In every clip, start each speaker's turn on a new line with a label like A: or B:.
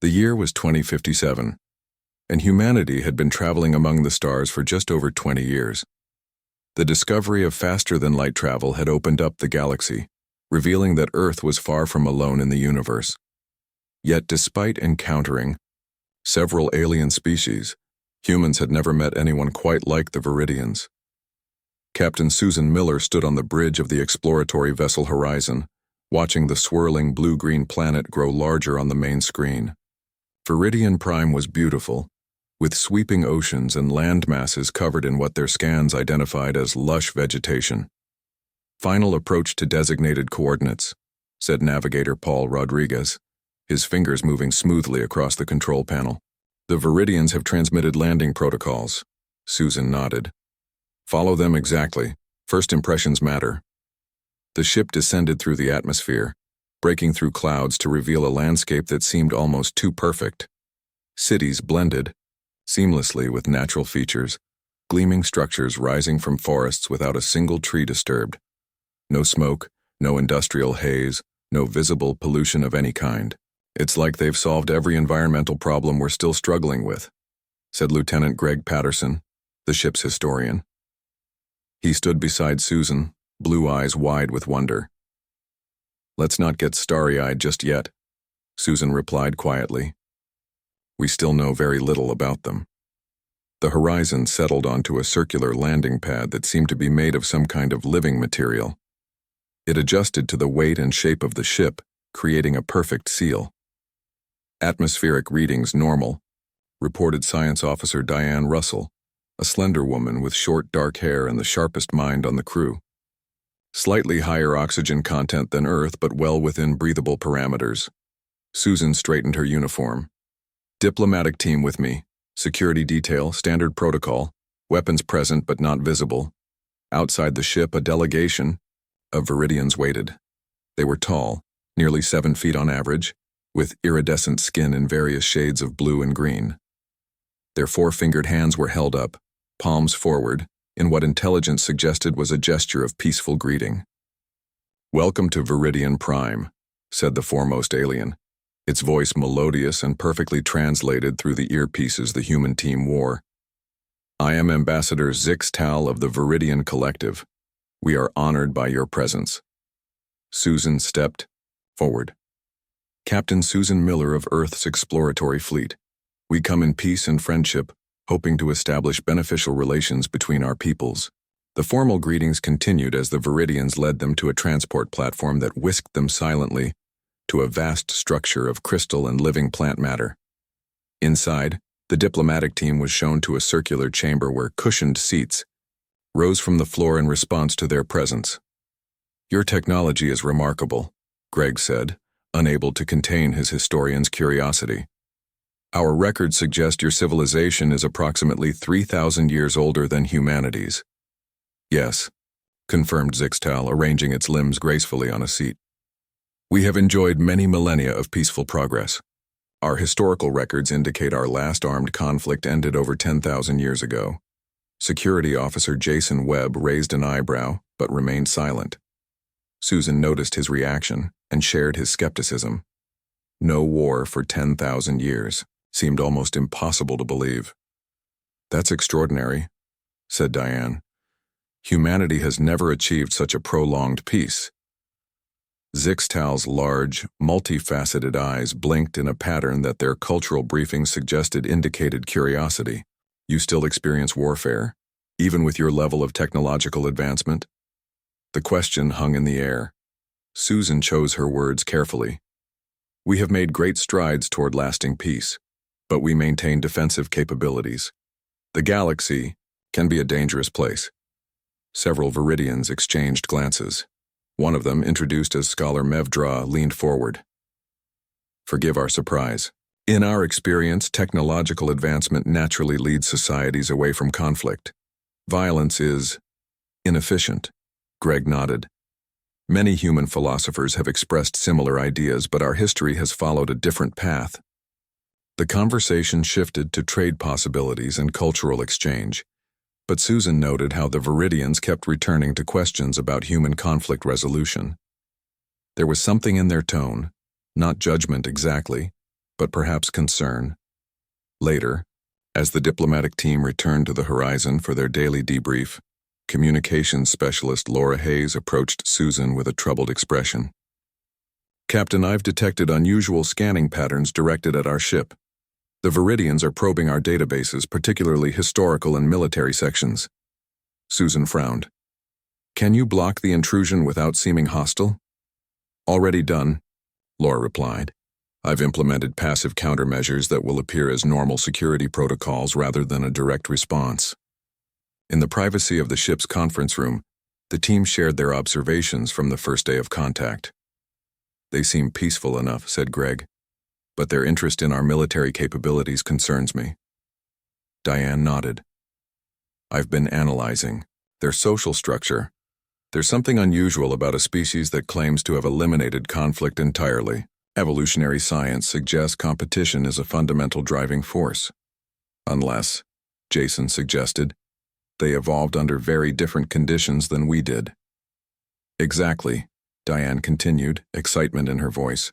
A: The year was 2057, and humanity had been traveling among the stars for just over 20 years. The discovery of faster-than-light travel had opened up the galaxy, revealing that Earth was far from alone in the universe. Yet despite encountering several alien species, humans had never met anyone quite like the Viridians. Captain Susan Miller stood on the bridge of the exploratory vessel Horizon, watching the swirling blue-green planet grow larger on the main screen. Viridian Prime was beautiful, with sweeping oceans and land masses covered in what their scans identified as lush vegetation. "Final approach to designated coordinates," said Navigator Paul Rodriguez, his fingers moving smoothly across the control panel. "The Viridians have transmitted landing protocols." Susan nodded. "Follow them exactly. First impressions matter." The ship descended through the atmosphere, breaking through clouds to reveal a landscape that seemed almost too perfect. Cities blended seamlessly with natural features, gleaming structures rising from forests without a single tree disturbed. No smoke, no industrial haze, no visible pollution of any kind. "It's like they've solved every environmental problem we're still struggling with," said Lieutenant Greg Patterson, the ship's historian. He stood beside Susan, blue eyes wide with wonder. "Let's not get starry-eyed just yet," Susan replied quietly. "We still know very little about them." The Horizon settled onto a circular landing pad that seemed to be made of some kind of living material. It adjusted to the weight and shape of the ship, creating a perfect seal. "Atmospheric readings normal," reported Science Officer Diane Russell, a slender woman with short dark hair and the sharpest mind on the crew. "Slightly higher oxygen content than Earth, but well within breathable parameters." Susan straightened her uniform. "Diplomatic team with me. Security detail, standard protocol. Weapons present but not visible." Outside the ship, a delegation of Viridians waited. They were tall, nearly 7 feet on average, with iridescent skin in various shades of blue and green. Their four-fingered hands were held up, palms forward, in what intelligence suggested was a gesture of peaceful greeting. "Welcome to Viridian Prime," said the foremost alien, its voice melodious and perfectly translated through the earpieces the human team wore. "I am Ambassador Zix Tal of the Viridian Collective. We are honored by your presence." Susan stepped forward. "Captain Susan Miller of Earth's exploratory fleet. We come in peace and friendship, hoping to establish beneficial relations between our peoples." The formal greetings continued as the Viridians led them to a transport platform that whisked them silently to a vast structure of crystal and living plant matter. Inside, the diplomatic team was shown to a circular chamber where cushioned seats rose from the floor in response to their presence. "Your technology is remarkable," Greg said, unable to contain his historian's curiosity. "Our records suggest your civilization is approximately 3,000 years older than humanity's." "Yes," confirmed Zixtal, arranging its limbs gracefully on a seat. "We have enjoyed many millennia of peaceful progress. Our historical records indicate our last armed conflict ended over 10,000 years ago." Security Officer Jason Webb raised an eyebrow, but remained silent. Susan noticed his reaction and shared his skepticism. No war for 10,000 years seemed almost impossible to believe. "That's extraordinary," said Diane. "Humanity has never achieved such a prolonged peace." Zixtal's large, multifaceted eyes blinked in a pattern that their cultural briefing suggested indicated curiosity. "You still experience warfare, even with your level of technological advancement?" The question hung in the air. Susan chose her words carefully. "We have made great strides toward lasting peace, but we maintain defensive capabilities. The galaxy can be a dangerous place." Several Viridians exchanged glances. One of them, introduced as Scholar Mevdra, leaned forward. "Forgive our surprise. In our experience, technological advancement naturally leads societies away from conflict. Violence is inefficient." Greg nodded. "Many human philosophers have expressed similar ideas, but our history has followed a different path." The conversation shifted to trade possibilities and cultural exchange, but Susan noted how the Viridians kept returning to questions about human conflict resolution. There was something in their tone, not judgment exactly, but perhaps concern. Later, as the diplomatic team returned to the horizon for their daily debrief, communications specialist Laura Hayes approached Susan with a troubled expression. "Captain, I've detected unusual scanning patterns directed at our ship. The Viridians are probing our databases, particularly historical and military sections." Susan frowned. "Can you block the intrusion without seeming hostile?" "Already done," Laura replied. "I've implemented passive countermeasures that will appear as normal security protocols rather than a direct response." In the privacy of the ship's conference room, the team shared their observations from the first day of contact. "They seem peaceful enough," said Greg, "but their interest in our military capabilities concerns me." Diane nodded. "I've been analyzing their social structure. There's something unusual about a species that claims to have eliminated conflict entirely. Evolutionary science suggests competition is a fundamental driving force. Unless, Jason suggested, they evolved under very different conditions than we did." "Exactly," Diane continued, excitement in her voice.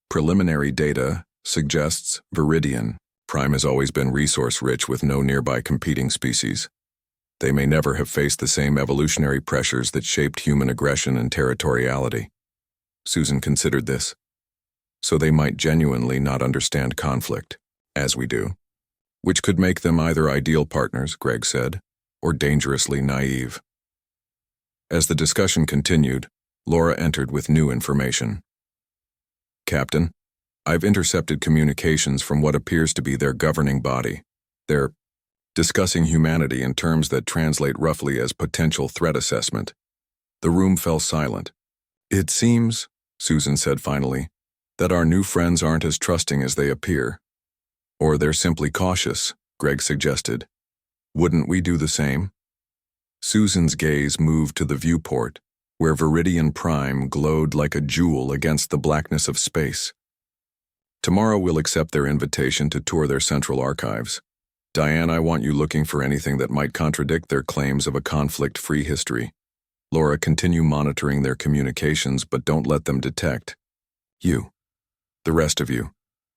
A: "Preliminary data suggests Viridian. Prime has always been resource-rich with no nearby competing species. They may never have faced the same evolutionary pressures that shaped human aggression and territoriality." Susan considered this. "So they might genuinely not understand conflict, as we do. Which could make them either ideal partners," Greg said, "or dangerously naive." As the discussion continued, Laura entered with new information. "Captain, I've intercepted communications from what appears to be their governing body. They're discussing humanity in terms that translate roughly as potential threat assessment." The room fell silent. "It seems," Susan said finally, "that our new friends aren't as trusting as they appear." "Or they're simply cautious," Greg suggested. "Wouldn't we do the same?" Susan's gaze moved to the viewport, where Viridian Prime glowed like a jewel against the blackness of space. "Tomorrow we'll accept their invitation to tour their central archives. Diane, I want you looking for anything that might contradict their claims of a conflict-free history. Laura, continue monitoring their communications, but don't let them detect. You, the rest of you,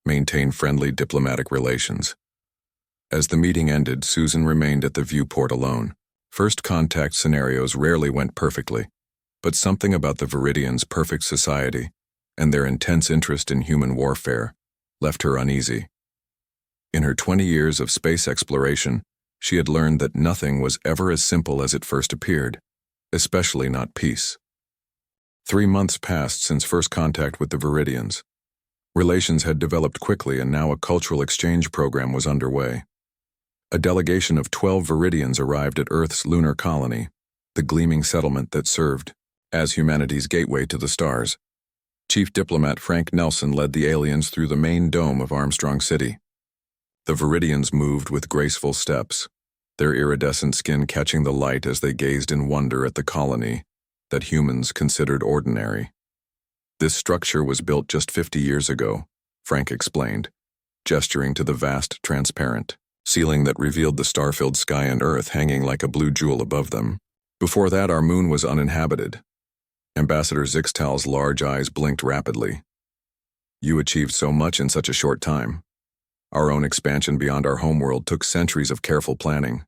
A: maintain friendly diplomatic relations." As the meeting ended, Susan remained at the viewport alone. First contact scenarios rarely went perfectly, but something about the Viridians' perfect society and their intense interest in human warfare left her uneasy. In her 20 years of space exploration, she had learned that nothing was ever as simple as it first appeared, especially not peace. 3 months passed since first contact with the Viridians. Relations had developed quickly, and now a cultural exchange program was underway. A delegation of 12 Viridians arrived at Earth's lunar colony, the gleaming settlement that served as humanity's gateway to the stars. Chief diplomat Frank Nelson led the aliens through the main dome of Armstrong City. The Viridians moved with graceful steps, their iridescent skin catching the light as they gazed in wonder at the colony that humans considered ordinary. "This structure was built just 50 years ago," Frank explained, gesturing to the vast, transparent ceiling that revealed the star-filled sky and Earth hanging like a blue jewel above them. "Before that, our moon was uninhabited." Ambassador Zixtal's large eyes blinked rapidly. "You achieved so much in such a short time. Our own expansion beyond our homeworld took centuries of careful planning."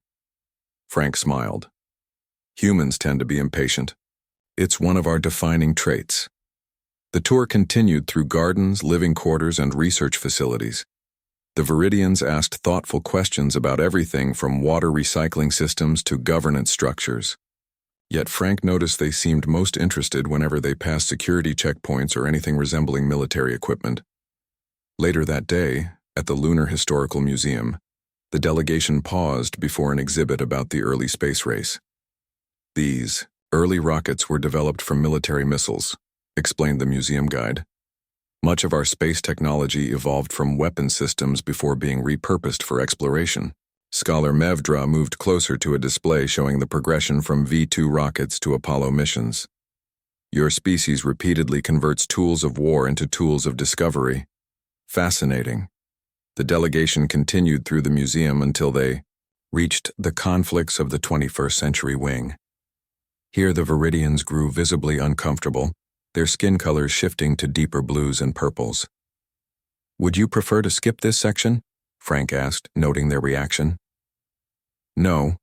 A: Frank smiled. "Humans tend to be impatient. It's one of our defining traits." The tour continued through gardens, living quarters, and research facilities. The Viridians asked thoughtful questions about everything from water recycling systems to governance structures. Yet Frank noticed they seemed most interested whenever they passed security checkpoints or anything resembling military equipment. Later that day, at the Lunar Historical Museum, the delegation paused before an exhibit about the early space race. "These early rockets were developed from military missiles," explained the museum guide. "Much of our space technology evolved from weapon systems before being repurposed for exploration." Scholar Mevdra moved closer to a display showing the progression from V-2 rockets to Apollo missions. "Your species repeatedly converts tools of war into tools of discovery. Fascinating." The delegation continued through the museum until they reached the conflicts of the 21st century wing. Here the Viridians grew visibly uncomfortable, their skin colors shifting to deeper blues and purples. Would you prefer to skip this section? Frank asked, noting their reaction. No,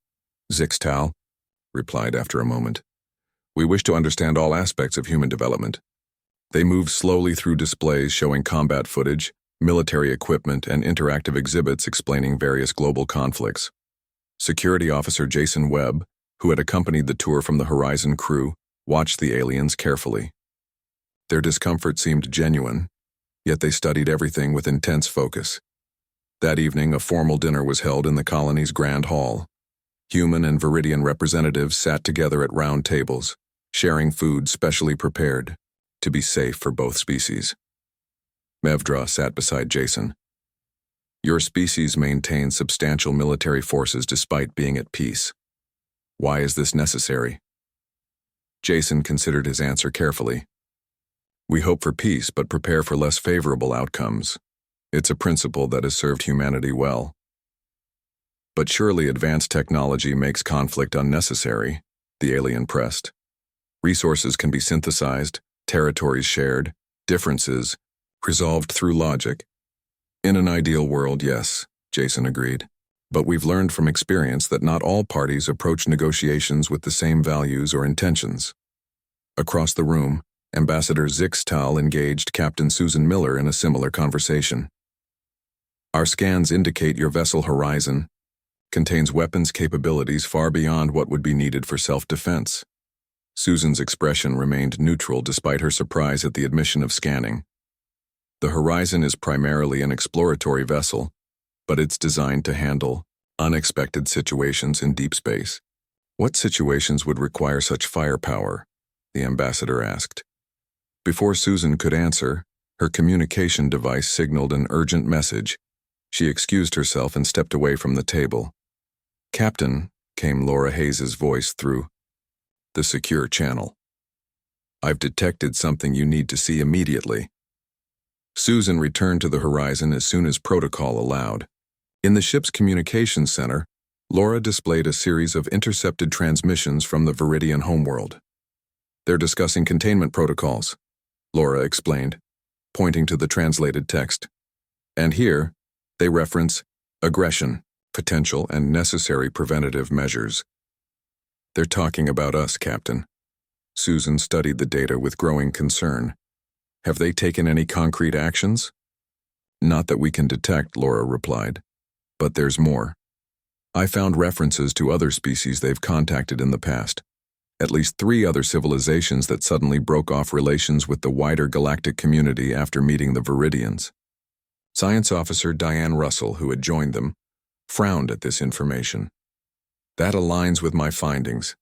A: Zixtal replied after a moment. We wish to understand all aspects of human development. They moved slowly through displays showing combat footage, military equipment, and interactive exhibits explaining various global conflicts. Security Officer Jason Webb, who had accompanied the tour from the Horizon crew, watched the aliens carefully. Their discomfort seemed genuine, yet they studied everything with intense focus. That evening, a formal dinner was held in the colony's Grand Hall. Human and Viridian representatives sat together at round tables, sharing food specially prepared to be safe for both species. Mevdra sat beside Jason. Your species maintains substantial military forces despite being at peace. Why is this necessary? Jason considered his answer carefully. We hope for peace but prepare for less favorable outcomes. It's a principle that has served humanity well. But surely advanced technology makes conflict unnecessary, the alien pressed. Resources can be synthesized, territories shared, differences resolved through logic. In an ideal world, yes, Jason agreed. But we've learned from experience that not all parties approach negotiations with the same values or intentions. Across the room, Ambassador Zixtal engaged Captain Susan Miller in a similar conversation. Our scans indicate your vessel Horizon contains weapons capabilities far beyond what would be needed for self-defense. Susan's expression remained neutral despite her surprise at the admission of scanning. The Horizon is primarily an exploratory vessel, but it's designed to handle unexpected situations in deep space. What situations would require such firepower? The ambassador asked. Before Susan could answer, her communication device signaled an urgent message. She excused herself and stepped away from the table. Captain, came Laura Hayes's voice through the secure channel. I've detected something you need to see immediately. Susan returned to the Horizon as soon as protocol allowed. In the ship's communications center, Laura displayed a series of intercepted transmissions from the Viridian homeworld. They're discussing containment protocols, Laura explained, pointing to the translated text. And here, they reference aggression, potential and necessary preventative measures. They're talking about us, Captain. Susan studied the data with growing concern. Have they taken any concrete actions? Not that we can detect, Laura replied. But there's more. I found references to other species they've contacted in the past. At least 3 other civilizations that suddenly broke off relations with the wider galactic community after meeting the Viridians. Science Officer Diane Russell, who had joined them, frowned at this information. That aligns with my findings.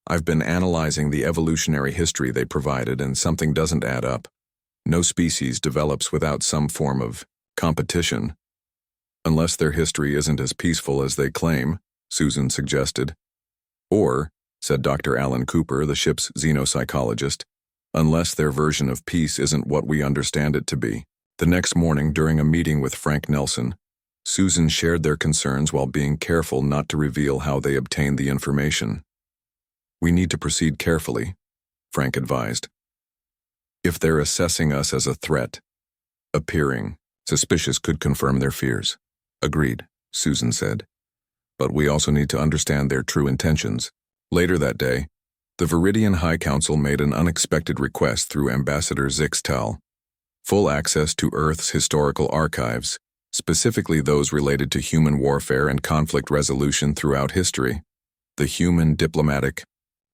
A: I've been analyzing the evolutionary history they provided and something doesn't add up. No species develops without some form of competition. Unless their history isn't as peaceful as they claim, Susan suggested. Or, said Dr. Alan Cooper, the ship's xenopsychologist, unless their version of peace isn't what we understand it to be. The next morning, during a meeting with Frank Nelson, Susan shared their concerns while being careful not to reveal how they obtained the information. We need to proceed carefully, Frank advised. If they're assessing us as a threat, appearing suspicious could confirm their fears. Agreed, Susan said. But we also need to understand their true intentions. Later that day, the Viridian High Council made an unexpected request through Ambassador Zixtal. Full access to Earth's historical archives, specifically those related to human warfare and conflict resolution throughout history. The human diplomatic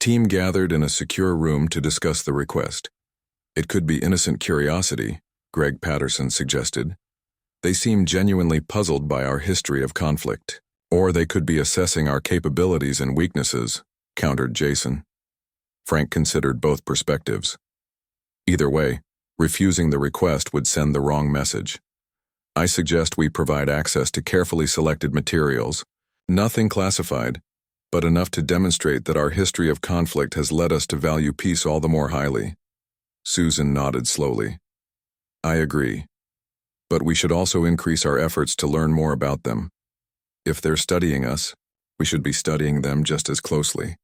A: team gathered in a secure room to discuss the request. It could be innocent curiosity, Greg Patterson suggested. They seem genuinely puzzled by our history of conflict. Or they could be assessing our capabilities and weaknesses, countered Jason. Frank considered both perspectives. Either way, refusing the request would send the wrong message. I suggest we provide access to carefully selected materials, nothing classified, but enough to demonstrate that our history of conflict has led us to value peace all the more highly. Susan nodded slowly. I agree. But we should also increase our efforts to learn more about them. If they're studying us, we should be studying them just as closely.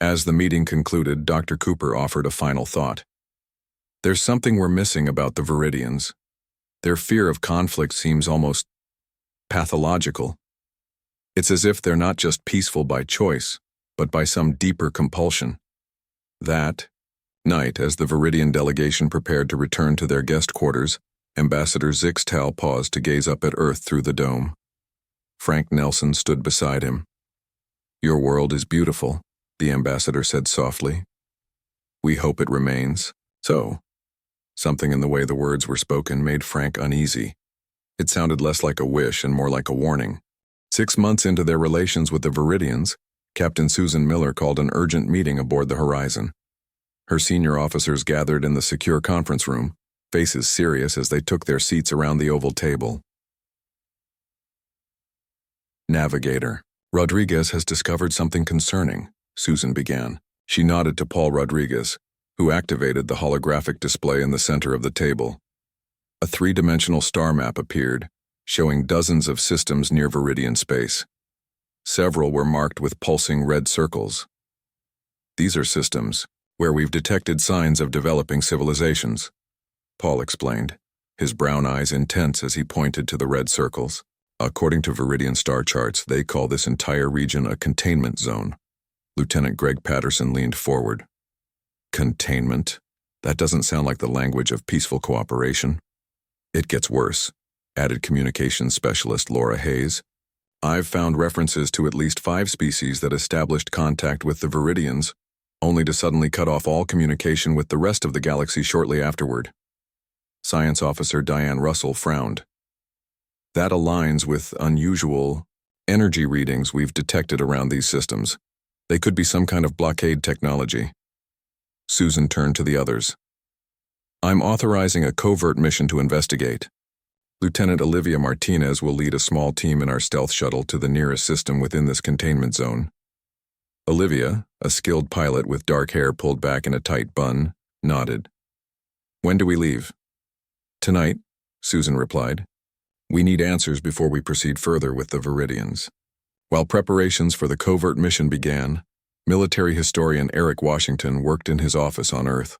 A: As the meeting concluded, Dr. Cooper offered a final thought. There's something we're missing about the Viridians. Their fear of conflict seems almost pathological. It's as if they're not just peaceful by choice, but by some deeper compulsion. That night, as the Viridian delegation prepared to return to their guest quarters, Ambassador Zixtal paused to gaze up at Earth through the dome. Frank Nelson stood beside him. "Your world is beautiful," the ambassador said softly. "We hope it remains so." Something in the way the words were spoken made Frank uneasy. It sounded less like a wish and more like a warning. 6 months into their relations with the Viridians, Captain Susan Miller called an urgent meeting aboard the Horizon. Her senior officers gathered in the secure conference room, faces serious as they took their seats around the oval table. "Navigator, Rodriguez has discovered something concerning," Susan began. She nodded to Paul Rodriguez, who activated the holographic display in the center of the table. A 3-dimensional star map appeared, showing dozens of systems near Viridian space. Several were marked with pulsing red circles. "These are systems where we've detected signs of developing civilizations," Paul explained, his brown eyes intense as he pointed to the red circles. "According to Viridian star charts, they call this entire region a containment zone." Lieutenant Greg Patterson leaned forward. "Containment? That doesn't sound like the language of peaceful cooperation." "It gets worse," added communications specialist Laura Hayes. "I've found references to at least 5 species that established contact with the Viridians, only to suddenly cut off all communication with the rest of the galaxy shortly afterward." Science Officer Diane Russell frowned. "That aligns with unusual energy readings we've detected around these systems. They could be some kind of blockade technology." Susan turned to the others. "I'm authorizing a covert mission to investigate. Lieutenant Olivia Martinez will lead a small team in our stealth shuttle to the nearest system within this containment zone." Olivia, a skilled pilot with dark hair pulled back in a tight bun, nodded. "When do we leave?" "Tonight," Susan replied. "We need answers before we proceed further with the Viridians." While preparations for the covert mission began, military historian Eric Washington worked in his office on Earth.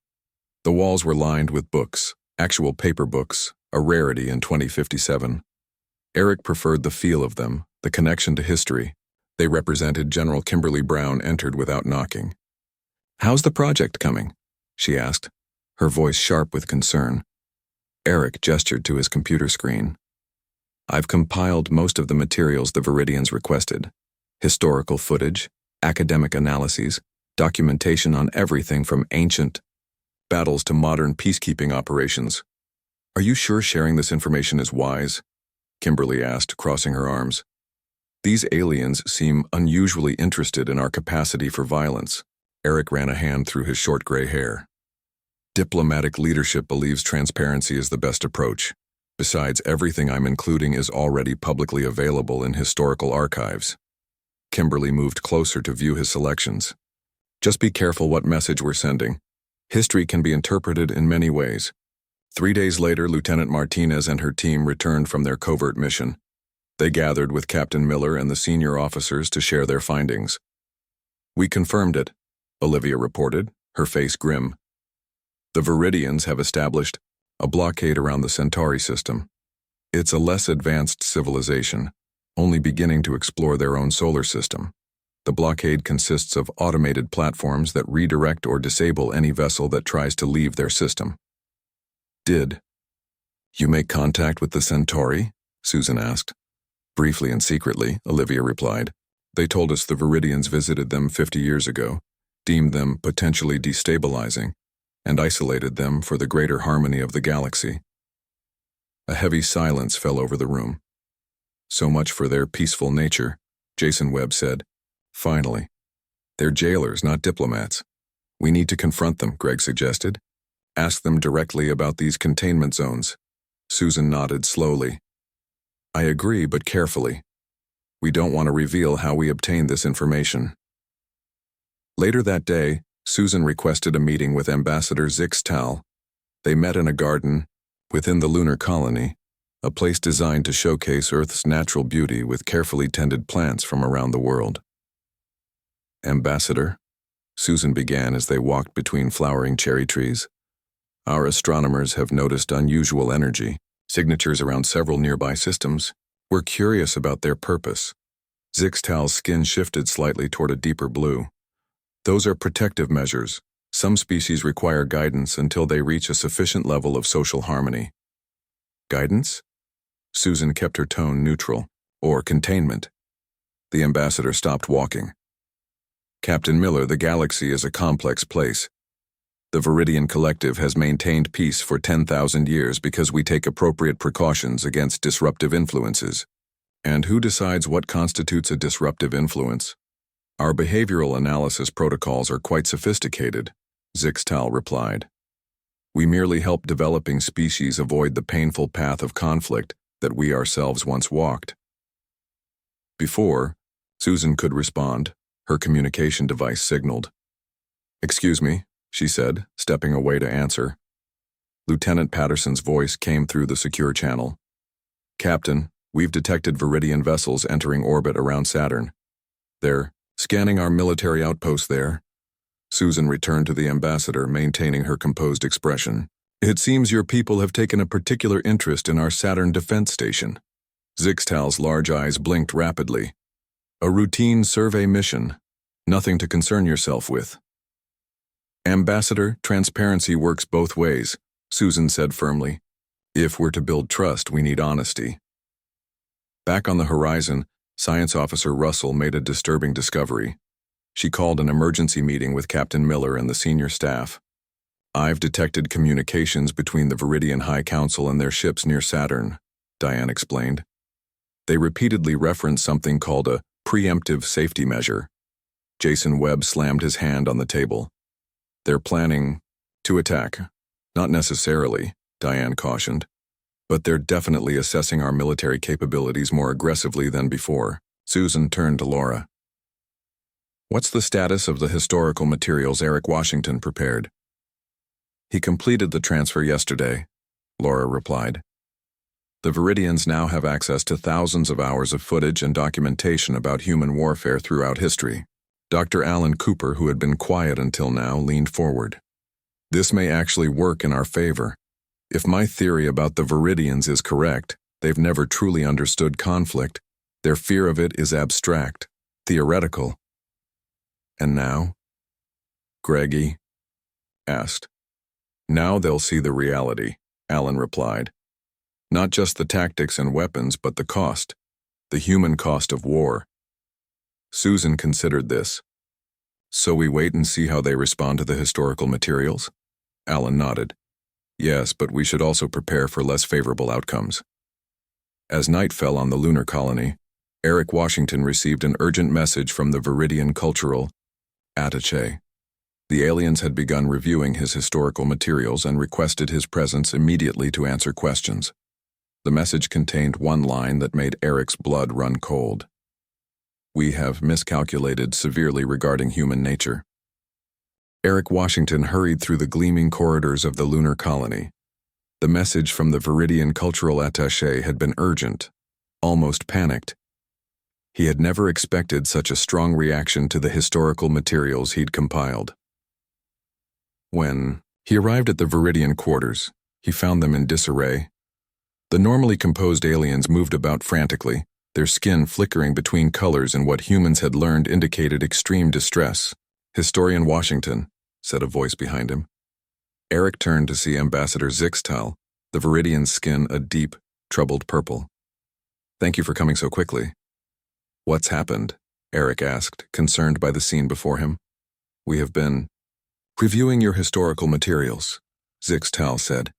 A: The walls were lined with books, actual paper books, a rarity in 2057. Eric preferred the feel of them, the connection to history. They represented General Kimberly Brown entered without knocking. "How's the project coming?" she asked, her voice sharp with concern. Eric gestured to his computer screen. "I've compiled most of the materials the Viridians requested. Historical footage, academic analyses, documentation on everything from ancient battles to modern peacekeeping operations." "Are you sure sharing this information is wise?" Kimberly asked, crossing her arms. "These aliens seem unusually interested in our capacity for violence." Eric ran a hand through his short gray hair. "Diplomatic leadership believes transparency is the best approach. Besides, everything I'm including is already publicly available in historical archives." Kimberly moved closer to view his selections. "Just be careful what message we're sending. History can be interpreted in many ways." 3 days later, Lieutenant Martinez and her team returned from their covert mission. They gathered with Captain Miller and the senior officers to share their findings. "We confirmed it," Olivia reported, her face grim. "The Viridians have established a blockade around the Centauri system. It's a less advanced civilization, only beginning to explore their own solar system. The blockade consists of automated platforms that redirect or disable any vessel that tries to leave their system." "Did you make contact with the Centauri?" Susan asked. "Briefly and secretly," Olivia replied. "They told us the Viridians visited them 50 years ago, deemed them potentially destabilizing, and isolated them for the greater harmony of the galaxy." A heavy silence fell over the room. "So much for their peaceful nature," Jason Webb said. "Finally. They're jailers, not diplomats. We need to confront them," Greg suggested. "Ask them directly about these containment zones." Susan nodded slowly. "I agree, but carefully. We don't want to reveal how we obtained this information." Later that day, Susan requested a meeting with Ambassador Zixtal. They met in a garden within the lunar colony, a place designed to showcase Earth's natural beauty with carefully tended plants from around the world. "Ambassador," Susan began as they walked between flowering cherry trees, "our astronomers have noticed unusual energy, signatures around several nearby systems. We're curious about their purpose. Zixtal's skin shifted slightly toward a deeper blue. Those are protective measures. Some species require guidance until they reach a sufficient level of social harmony. Guidance? Susan kept her tone neutral. Or containment. The ambassador stopped walking. Captain Miller, the galaxy is a complex place. The Viridian Collective has maintained peace for 10,000 years because we take appropriate precautions against disruptive influences. And who decides what constitutes a disruptive influence? Our behavioral analysis protocols are quite sophisticated, Zixtal replied. We merely help developing species avoid the painful path of conflict that we ourselves once walked. Before Susan could respond, her communication device signaled. "Excuse me," she said, stepping away to answer. Lieutenant Patterson's voice came through the secure channel. "Captain, we've detected Viridian vessels entering orbit around Saturn. They're scanning our military outpost there." Susan returned to the ambassador, maintaining her composed expression. "It seems your people have taken a particular interest in our Saturn defense station." Zixtal's large eyes blinked rapidly. "A routine survey mission. Nothing to concern yourself with." "Ambassador, transparency works both ways," Susan said firmly. "If we're to build trust, we need honesty." Back on the horizon, Science Officer Russell made a disturbing discovery. She called an emergency meeting with Captain Miller and the senior staff. "I've detected communications between the Viridian High Council and their ships near Saturn," Diane explained. "They repeatedly reference something called a preemptive safety measure." Jason Webb slammed his hand on the table. "They're planning to attack." "Not necessarily," Diane cautioned. "But they're definitely assessing our military capabilities more aggressively than before." Susan turned to Laura. "What's the status of the historical materials Eric Washington prepared?" "He completed the transfer yesterday," Laura replied. "The Viridians now have access to thousands of hours of footage and documentation about human warfare throughout history." Dr. Alan Cooper, who had been quiet until now, leaned forward. "This may actually work in our favor. If my theory about the Viridians is correct, they've never truly understood conflict. Their fear of it is abstract, theoretical." "And now?" Greggy asked. "Now they'll see the reality," Alan replied. "Not just the tactics and weapons, but the cost. The human cost of war." Susan considered this. "So we wait and see how they respond to the historical materials?" Alan nodded. "Yes, but we should also prepare for less favorable outcomes." As night fell on the lunar colony, Eric Washington received an urgent message from the Viridian Cultural Attaché. The aliens had begun reviewing his historical materials and requested his presence immediately to answer questions. The message contained one line that made Eric's blood run cold. "We have miscalculated severely regarding human nature." Eric Washington hurried through the gleaming corridors of the lunar colony. The message from the Viridian Cultural Attaché had been urgent, almost panicked. He had never expected such a strong reaction to the historical materials he'd compiled. When he arrived at the Viridian quarters, he found them in disarray. The normally composed aliens moved about frantically, their skin flickering between colors in what humans had learned indicated extreme distress. "Historian Washington," said a voice behind him. Eric turned to see Ambassador Zixtal, the Viridian's skin a deep, troubled purple. "Thank you for coming so quickly." "What's happened?" Eric asked, concerned by the scene before him. "We have been reviewing your historical materials," Zixtal said,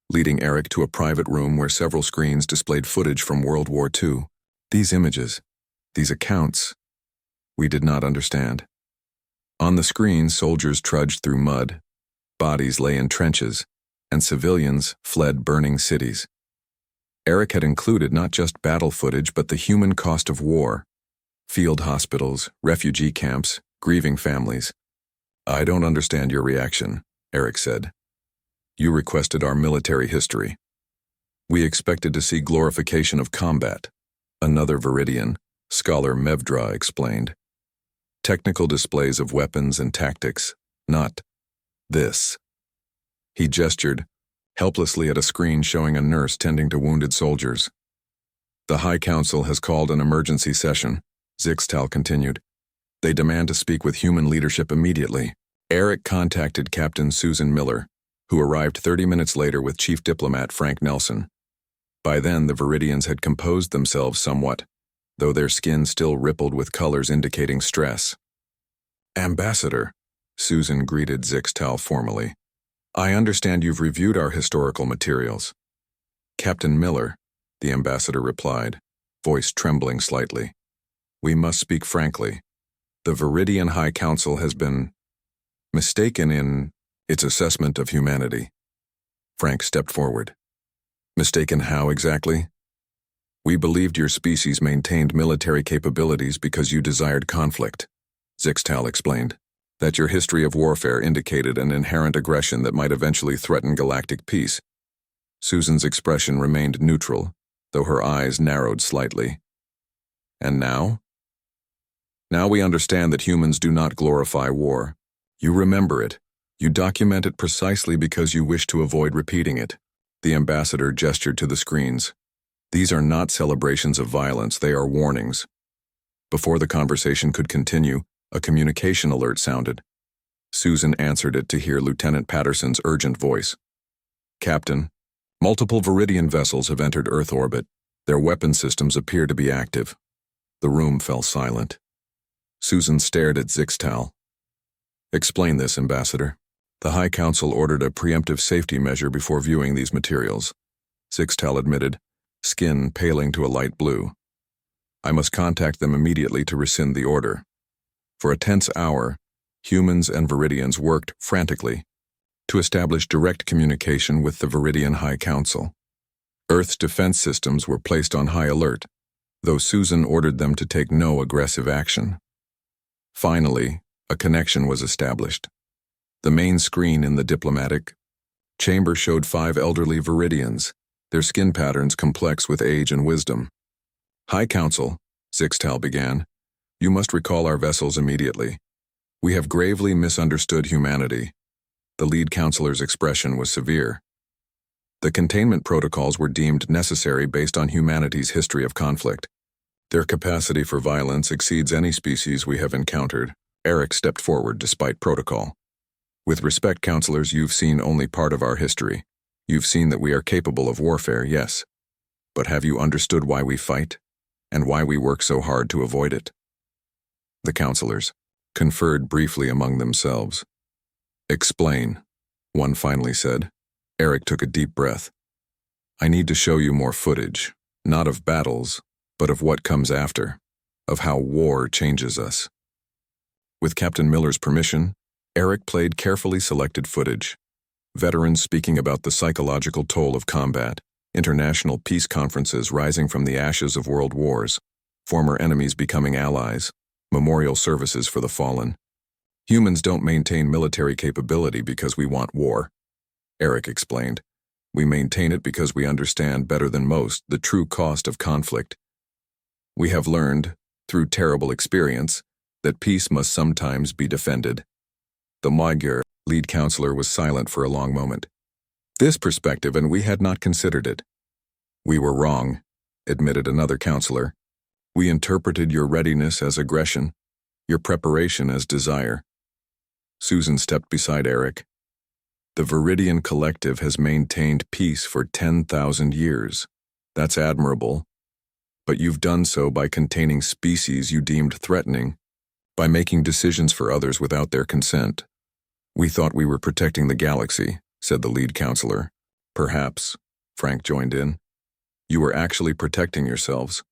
A: leading Eric to a private room where several screens displayed footage from World War II. "These images, these accounts, we did not understand." On the screen, soldiers trudged through mud, bodies lay in trenches, and civilians fled burning cities. Eric had included not just battle footage but the human cost of war, field hospitals, refugee camps, grieving families. "I don't understand your reaction," Eric said. "You requested our military history. We expected to see glorification of combat," another Viridian, Scholar Mevdra, explained. "Technical displays of weapons and tactics, not this." He gestured, helplessly at a screen showing a nurse tending to wounded soldiers. The High Council has called an emergency session, Zixtal continued. They demand to speak with human leadership immediately. Eric contacted Captain Susan Miller, who arrived 30 minutes later with Chief Diplomat Frank Nelson. By then, the Viridians had composed themselves somewhat, though their skin still rippled with colors indicating stress. Ambassador, Susan greeted Zixtal formally. I understand you've reviewed our historical materials. Captain Miller, the ambassador replied, voice trembling slightly. We must speak frankly. The Viridian High Council has been mistaken in its assessment of humanity. Frank stepped forward. Mistaken how exactly? We believed your species maintained military capabilities because you desired conflict, Zixtal explained. That your history of warfare indicated an inherent aggression that might eventually threaten galactic peace. Susan's expression remained neutral, though her eyes narrowed slightly. And now? Now we understand that humans do not glorify war. You remember it. You document it precisely because you wish to avoid repeating it. The ambassador gestured to the screens. These are not celebrations of violence, they are warnings. Before the conversation could continue, a communication alert sounded. Susan answered it to hear Lieutenant Patterson's urgent voice. Captain, multiple Viridian vessels have entered Earth orbit. Their weapon systems appear to be active. The room fell silent. Susan stared at Zixtal. Explain this, Ambassador. The High Council ordered a preemptive safety measure before viewing these materials. Zixtal admitted, skin paling to a light blue. I must contact them immediately to rescind the order. For a tense hour, humans and Viridians worked frantically to establish direct communication with the Viridian High Council. Earth's defense systems were placed on high alert, though Susan ordered them to take no aggressive action. Finally, a connection was established. The main screen in the diplomatic chamber showed 5 elderly Viridians, their skin patterns complex with age and wisdom. High Council, Zixtal began, you must recall our vessels immediately. We have gravely misunderstood humanity. The lead counselor's expression was severe. The containment protocols were deemed necessary based on humanity's history of conflict. Their capacity for violence exceeds any species we have encountered. Eric stepped forward despite protocol. With respect, counselors, you've seen only part of our history. You've seen that we are capable of warfare, yes. But have you understood why we fight? And why we work so hard to avoid it? The counselors conferred briefly among themselves. Explain, one finally said. Eric took a deep breath. I need to show you more footage, not of battles, but of what comes after, of how war changes us. With Captain Miller's permission, Eric played carefully selected footage. Veterans speaking about the psychological toll of combat, international peace conferences rising from the ashes of world wars, former enemies becoming allies, memorial services for the fallen. Humans don't maintain military capability because we want war, Eric explained. We maintain it because we understand better than most the true cost of conflict. We have learned, through terrible experience, that peace must sometimes be defended. The Magyar lead counselor was silent for a long moment. This perspective, and we had not considered it. We were wrong, admitted another counselor. We interpreted your readiness as aggression, your preparation as desire. Susan stepped beside Eric. The Viridian Collective has maintained peace for 10,000 years. That's admirable. But you've done so by containing species you deemed threatening, by making decisions for others without their consent. We thought we were protecting the galaxy, said the lead counselor. Perhaps, Frank joined in. You were actually protecting yourselves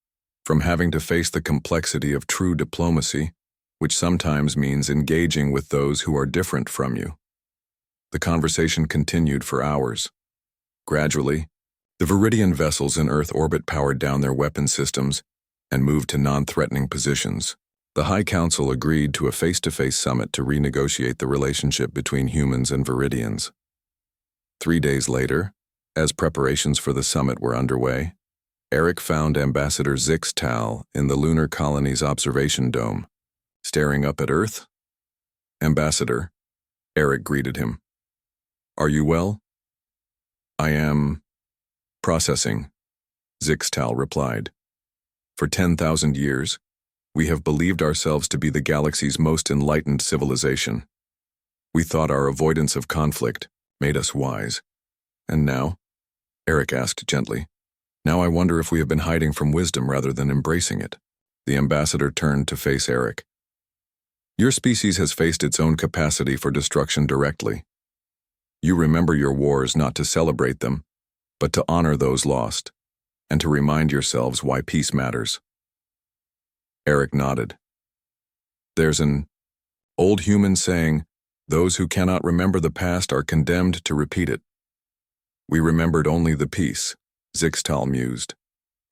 A: from having to face the complexity of true diplomacy, which sometimes means engaging with those who are different from you. The conversation continued for hours. Gradually, the Viridian vessels in Earth orbit powered down their weapon systems and moved to non-threatening positions. The High Council agreed to a face-to-face summit to renegotiate the relationship between humans and Viridians. 3 days later, as preparations for the summit were underway, Eric found Ambassador Zixtal in the lunar colony's observation dome, staring up at Earth. Ambassador, Eric greeted him. Are you well? I am processing, Zixtal replied. For 10,000 years, we have believed ourselves to be the galaxy's most enlightened civilization. We thought our avoidance of conflict made us wise. And now? Eric asked gently. Now I wonder if we have been hiding from wisdom rather than embracing it. The ambassador turned to face Eric. Your species has faced its own capacity for destruction directly. You remember your wars not to celebrate them, but to honor those lost, and to remind yourselves why peace matters. Eric nodded. There's an old human saying, those who cannot remember the past are condemned to repeat it. We remembered only the peace, Zixtal mused.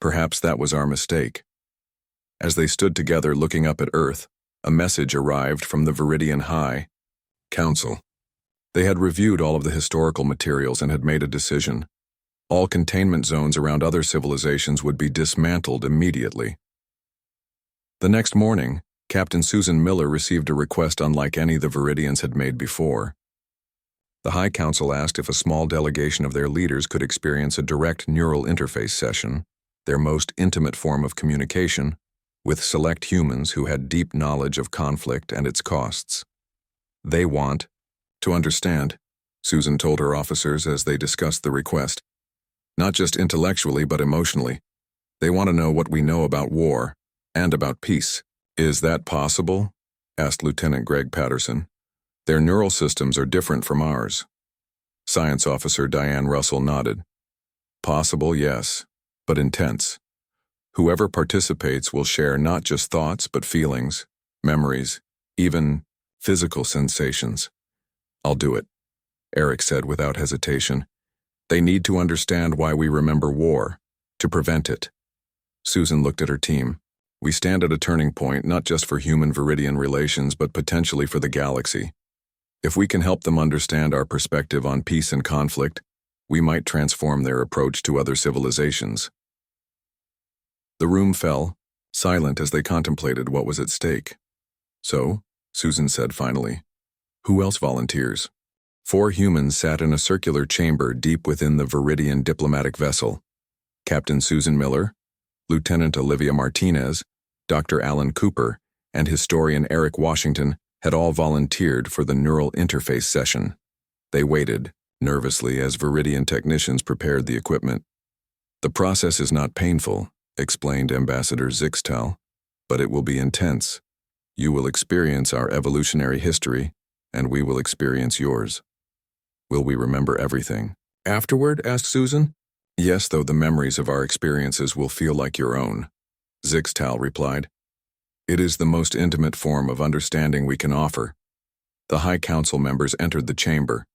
A: Perhaps that was our mistake. As they stood together looking up at Earth, a message arrived from the Viridian High Council. They had reviewed all of the historical materials and had made a decision. All containment zones around other civilizations would be dismantled immediately. The next morning, Captain Susan Miller received a request unlike any the Viridians had made before. The High Council asked if a small delegation of their leaders could experience a direct neural interface session, their most intimate form of communication, with select humans who had deep knowledge of conflict and its costs. They want to understand, Susan told her officers as they discussed the request. Not just intellectually, but emotionally. They want to know what we know about war and about peace. Is that possible? Asked Lieutenant Greg Patterson. Their neural systems are different from ours. Science Officer Diane Russell nodded. Possible, yes, but intense. Whoever participates will share not just thoughts, but feelings, memories, even physical sensations. I'll do it, Eric said without hesitation. They need to understand why we remember war, to prevent it. Susan looked at her team. We stand at a turning point not just for human-Viridian relations, but potentially for the galaxy. If we can help them understand our perspective on peace and conflict, we might transform their approach to other civilizations. The room fell, silent as they contemplated what was at stake. So, Susan said finally, who else volunteers? 4 humans sat in a circular chamber deep within the Viridian diplomatic vessel. Captain Susan Miller, Lieutenant Olivia Martinez, Dr. Alan Cooper, and historian Eric Washington had all volunteered for the neural interface session. They waited, nervously, as Viridian technicians prepared the equipment. The process is not painful, explained Ambassador Zixtal, but it will be intense. You will experience our evolutionary history, and we will experience yours. Will we remember everything? Afterward, asked Susan. Yes, though the memories of our experiences will feel like your own, Zixtal replied. It is the most intimate form of understanding we can offer. The High Council members entered the chamber.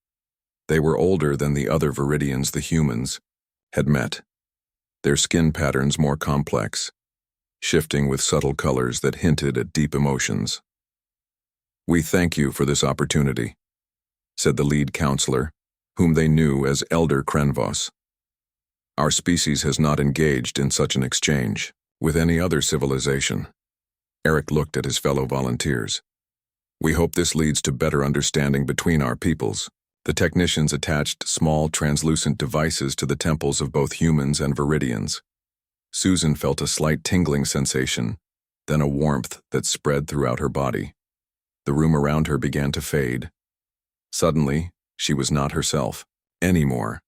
A: They were older than the other Viridians the humans had met. Their skin patterns more complex, shifting with subtle colors that hinted at deep emotions. We thank you for this opportunity, said the lead counselor, whom they knew as Elder Krenvos. Our species has not engaged in such an exchange with any other civilization. Eric looked at his fellow volunteers. We hope this leads to better understanding between our peoples. The technicians attached small translucent devices to the temples of both humans and Viridians. Susan felt a slight tingling sensation, then a warmth that spread throughout her body. The room around her began to fade. Suddenly, she was not herself anymore.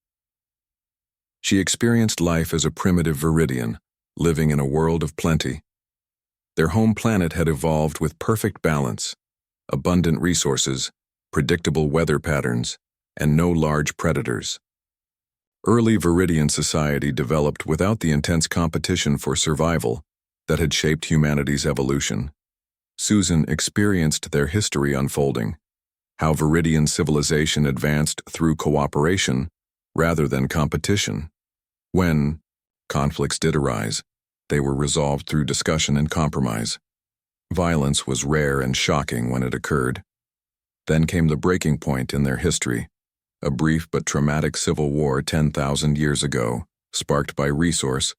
A: She experienced life as a primitive Viridian, living in a world of plenty. Their home planet had evolved with perfect balance, abundant resources, predictable weather patterns, and no large predators. Early Viridian society developed without the intense competition for survival that had shaped humanity's evolution. Susan experienced their history unfolding, how Viridian civilization advanced through cooperation rather than competition. When conflicts did arise, they were resolved through discussion and compromise. Violence was rare and shocking when it occurred. Then came the breaking point in their history, a brief but traumatic civil war 10,000 years ago, sparked by resource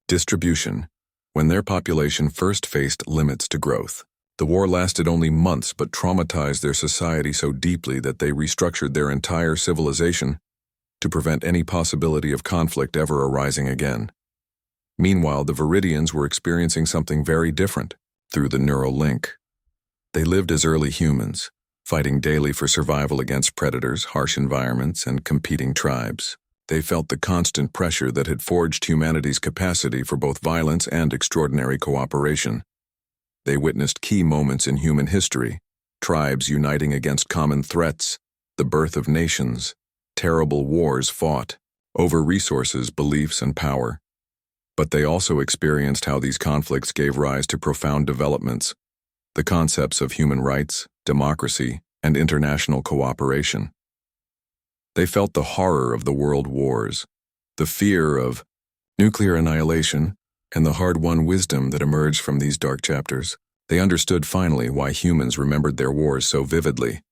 A: distribution, when their population first faced limits to growth. The war lasted only months but traumatized their society so deeply that they restructured their entire civilization. to prevent any possibility of conflict ever arising again. Meanwhile, the Viridians were experiencing something very different through the neural link. They lived as early humans, fighting daily for survival against predators, harsh environments, and competing tribes. They felt the constant pressure that had forged humanity's capacity for both violence and extraordinary cooperation. They witnessed key moments in human history, tribes uniting against common threats, the birth of nations, terrible wars fought over resources, beliefs, and power. But they also experienced how these conflicts gave rise to profound developments, the concepts of human rights, democracy, and international cooperation. They felt the horror of the world wars, the fear of nuclear annihilation, and the hard-won wisdom that emerged from these dark chapters. They understood finally why humans remembered their wars so vividly,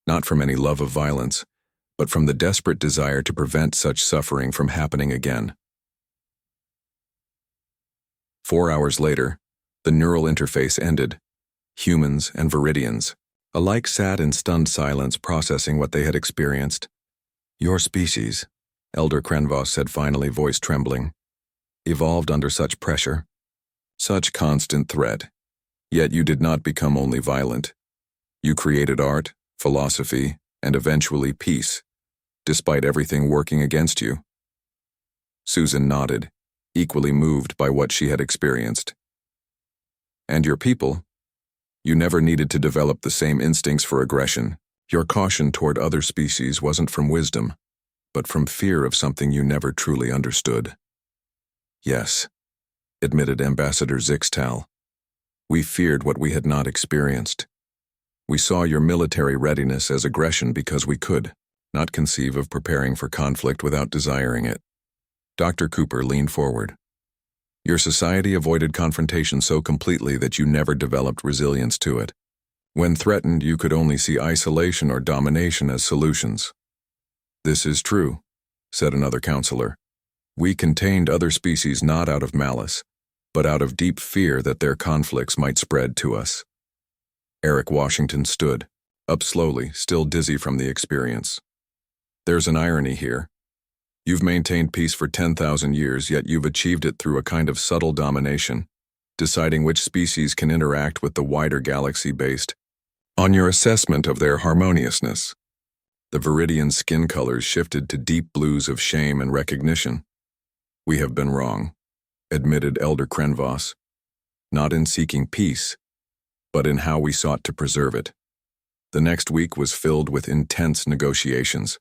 A: not from any love of violence, but from the desperate desire to prevent such suffering from happening again. 4 hours later, the neural interface ended. Humans and Viridians alike sat in stunned silence, processing what they had experienced. "Your species," Elder Krenvos said finally, voice trembling, "evolved under such pressure, such constant threat. Yet you did not become only violent. You created art, philosophy, and eventually peace, despite everything working against you." Susan nodded, equally moved by what she had experienced. "And your people? You never needed to develop the same instincts for aggression. Your caution toward other species wasn't from wisdom, but from fear of something you never truly understood." "Yes," admitted Ambassador Zixtal. "We feared what we had not experienced. We saw your military readiness as aggression because we could not conceive of preparing for conflict without desiring it." Dr. Cooper leaned forward. "Your society avoided confrontation so completely that you never developed resilience to it. When threatened, you could only see isolation or domination as solutions." "This is true," said another counselor. "We contained other species not out of malice, but out of deep fear that their conflicts might spread to us." Eric Washington stood, up slowly, still dizzy from the experience. "There's an irony here. You've maintained peace for 10,000 years, yet you've achieved it through a kind of subtle domination, deciding which species can interact with the wider galaxy based on your assessment of their harmoniousness." The Viridian skin colors shifted to deep blues of shame and recognition. "We have been wrong," admitted Elder Krenvos, "not in seeking peace, but in how we sought to preserve it." The next week was filled with intense negotiations.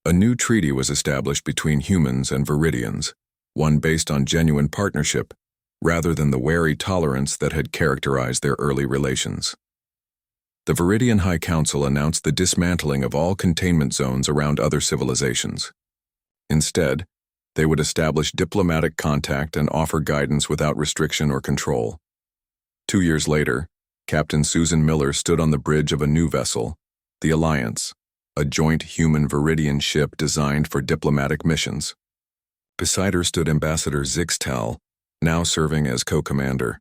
A: A new treaty was established between humans and Viridians, one based on genuine partnership, rather than the wary tolerance that had characterized their early relations. The Viridian High Council announced the dismantling of all containment zones around other civilizations. Instead, they would establish diplomatic contact and offer guidance without restriction or control. 2 years later, Captain Susan Miller stood on the bridge of a new vessel, the Alliance, a joint human-Viridian ship designed for diplomatic missions. Beside her stood Ambassador Zixtal, now serving as co-commander.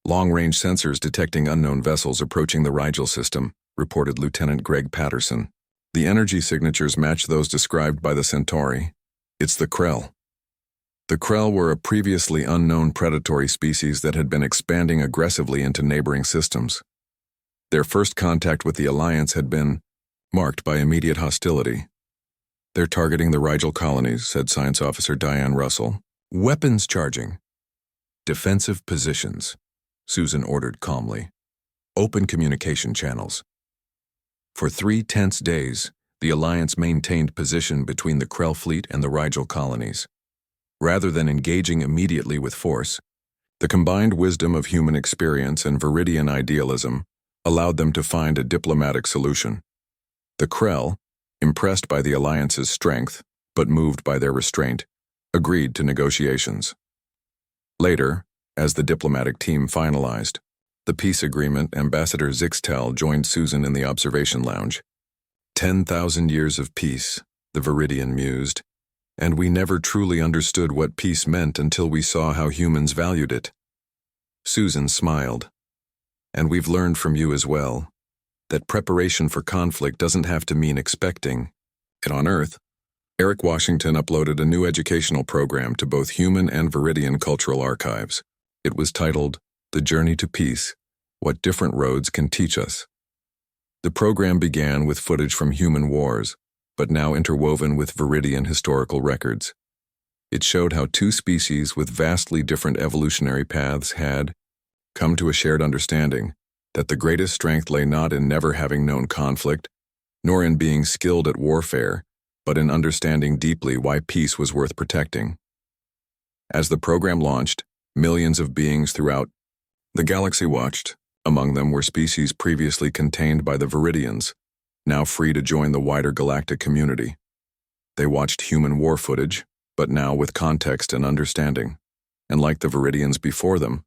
A: "Long-range sensors detecting unknown vessels approaching the Rigel system," reported Lieutenant Greg Patterson. "The energy signatures match those described by the Centauri. It's the Krell." The Krell were a previously unknown predatory species that had been expanding aggressively into neighboring systems. Their first contact with the Alliance had been marked by immediate hostility. "They're targeting the Rigel colonies," said Science Officer Diane Russell. "Weapons charging." "Defensive positions," Susan ordered calmly. "Open communication channels." For 3 tense days, the Alliance maintained position between the Krell fleet and the Rigel colonies. Rather than engaging immediately with force, the combined wisdom of human experience and Viridian idealism allowed them to find a diplomatic solution. The Krell, impressed by the Alliance's strength, but moved by their restraint, agreed to negotiations. Later, as the diplomatic team finalized the peace agreement, Ambassador Zixtal joined Susan in the observation lounge. 10,000 years of peace, the Viridian mused, and we never truly understood what peace meant until we saw how humans valued it. Susan smiled. "And we've learned from you as well, that preparation for conflict doesn't have to mean expecting it on Earth. Eric Washington uploaded a new educational program to both human and Viridian cultural archives. It was titled, The Journey to Peace: What Different Roads Can Teach Us. The program began with footage from human wars, but now interwoven with Viridian historical records. It showed how two species with vastly different evolutionary paths had come to a shared understanding that the greatest strength lay not in never having known conflict, nor in being skilled at warfare, but in understanding deeply why peace was worth protecting. As the program launched, millions of beings throughout the galaxy watched. Among them were species previously contained by the Viridians, now free to join the wider galactic community. They watched human war footage, but now with context and understanding. And like the Viridians before them,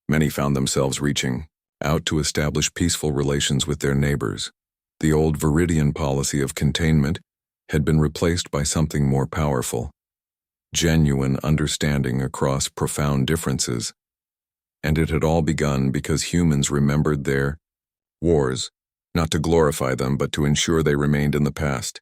A: many found themselves reaching out to establish peaceful relations with their neighbors. The old Viridian policy of containment had been replaced by something more powerful: genuine understanding across profound differences. And it had all begun because humans remembered their wars, not to glorify them but to ensure they remained in the past.